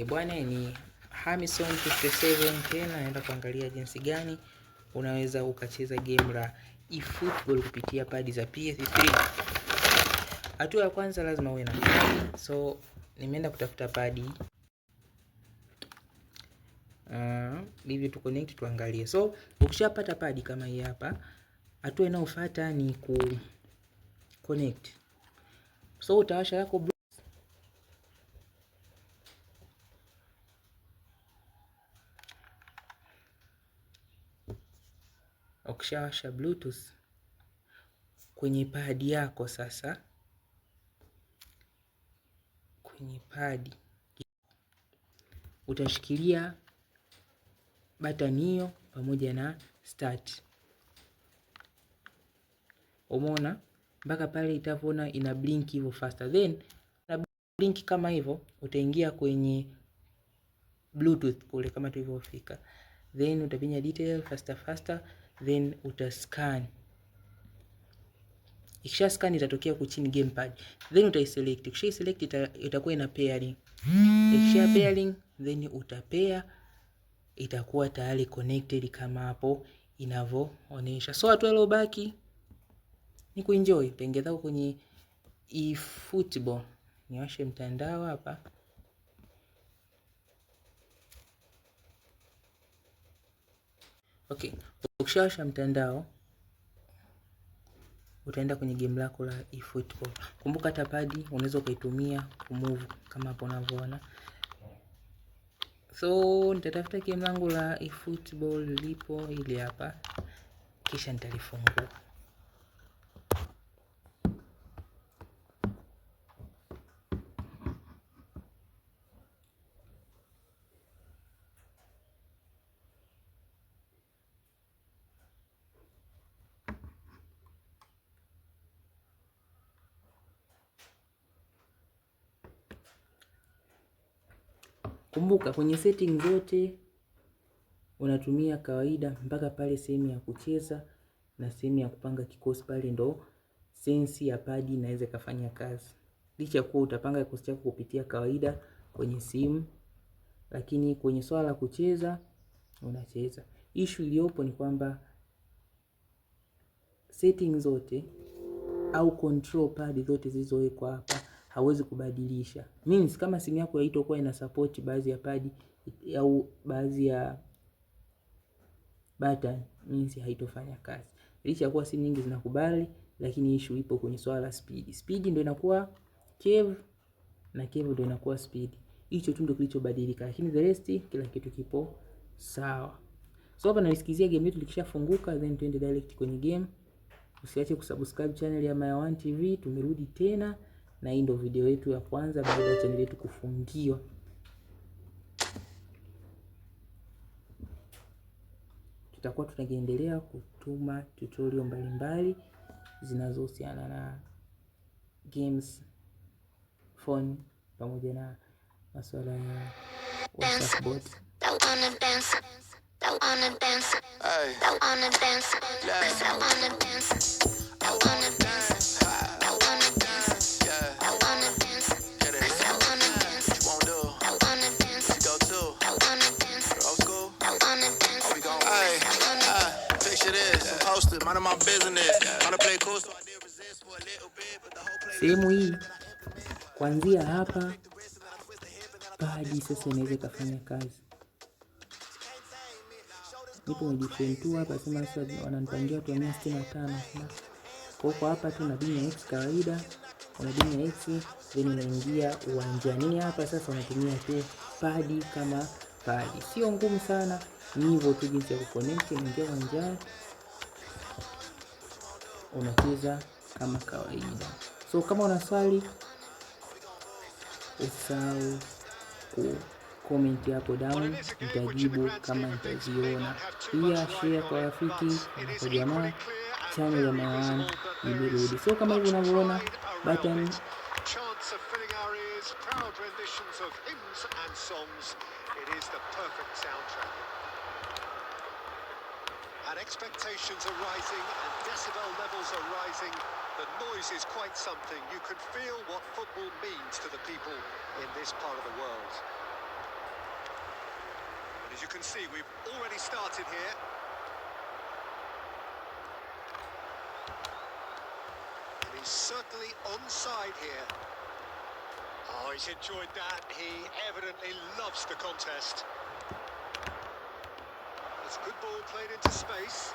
Bwana ni Hamison 57 tena naenda kuangalia jinsi gani unaweza ukacheza game la eFootball kupitia padi za PS3. Hatua ya kwanza lazima uwe na padi. So nimeenda kutafuta padi. Hivi tu connect tuangalie. So ukishapata padi kama hii hapa, hatua inayofuata ni ku connect. So utawasha yako ukishawasha Bluetooth kwenye padi yako, sasa kwenye padi utashikilia button hiyo pamoja na start. Umeona mpaka pale itavyoona ina blink hivyo faster, then na blink kama hivyo utaingia kwenye Bluetooth kule kama tulivyofika, then utapinya detail faster, then utascan. Ikisha scan itatokea huko chini gamepad, then utaiselect. Ukisha select itakuwa ina pairing. Ikisha pairing then utapair, itakuwa tayari connected kama hapo inavyoonyesha. So hatua iliyobaki ni kuenjoy. Tengeza huko kwenye eFootball. Niwashe mtandao hapa. Okay, ukishawasha mtandao utaenda kwenye game lako la eFootball. Kumbuka tapadi unaweza kuitumia kumove kama hapo unavyoona. So nitatafuta game langu la eFootball lipo ile hapa, kisha nitalifungua. Kumbuka kwenye setting zote unatumia kawaida mpaka pale sehemu ya kucheza na sehemu ya kupanga kikosi, pale ndo sensi ya padi inaweza kufanya kazi. Licha kuwa utapanga kikosi chako kupitia kawaida kwenye simu, lakini kwenye swala la kucheza unacheza. Issue iliyopo ni kwamba setting zote au control pad zote zilizowekwa hapa hauwezi kubadilisha. Means kama simu yako haitakuwa ina support baadhi ya pad au baadhi ya button, means haitofanya kazi. Licha kuwa simu nyingi zinakubali, lakini issue ipo kwenye swala la speed. Speed ndio inakuwa kev na kev ndio inakuwa speed. Hicho tu ndio kilichobadilika, lakini the rest kila kitu kipo sawa. So hapa nalisikizia game yetu likishafunguka, then tuende direct kwenye game. Usiache kusubscribe channel ya My1 TV. Tumerudi tena na hii ndio video yetu ya kwanza baada ya channel yetu kufungiwa. Tutakuwa tunaendelea kutuma tutorial mbalimbali zinazohusiana na games, phone pamoja na masuala ya WhatsApp bot. Sehemu hii kuanzia hapa padi sasa inaweza kufanya kazi. Nipo modifier tu hapa, sema sasa wananipangia tu 165. Kwa hapa tu unabinya X kawaida, unabinya X then unaingia uwanjani. Hapa sasa unatumia tu padi kama padi. Sio ngumu sana, ni hivyo tu jinsi ya kuconnect. Unaingia uwanjani, unacheza kama kawaida. So kama una swali usahau ku comment hapo down, nitajibu kama nitaziona. Pia share kwa rafiki kwa jamaa. Channel ya My1 imerudi. So kama hivi unavyoona button and expectations are rising and decibel levels are rising. The noise is quite something. You can feel what football means to the people in this part of the world. As you can see, we've already started here. And he's certainly onside here. Oh, he's enjoyed that. He evidently loves the contest. It's a good ball played into space.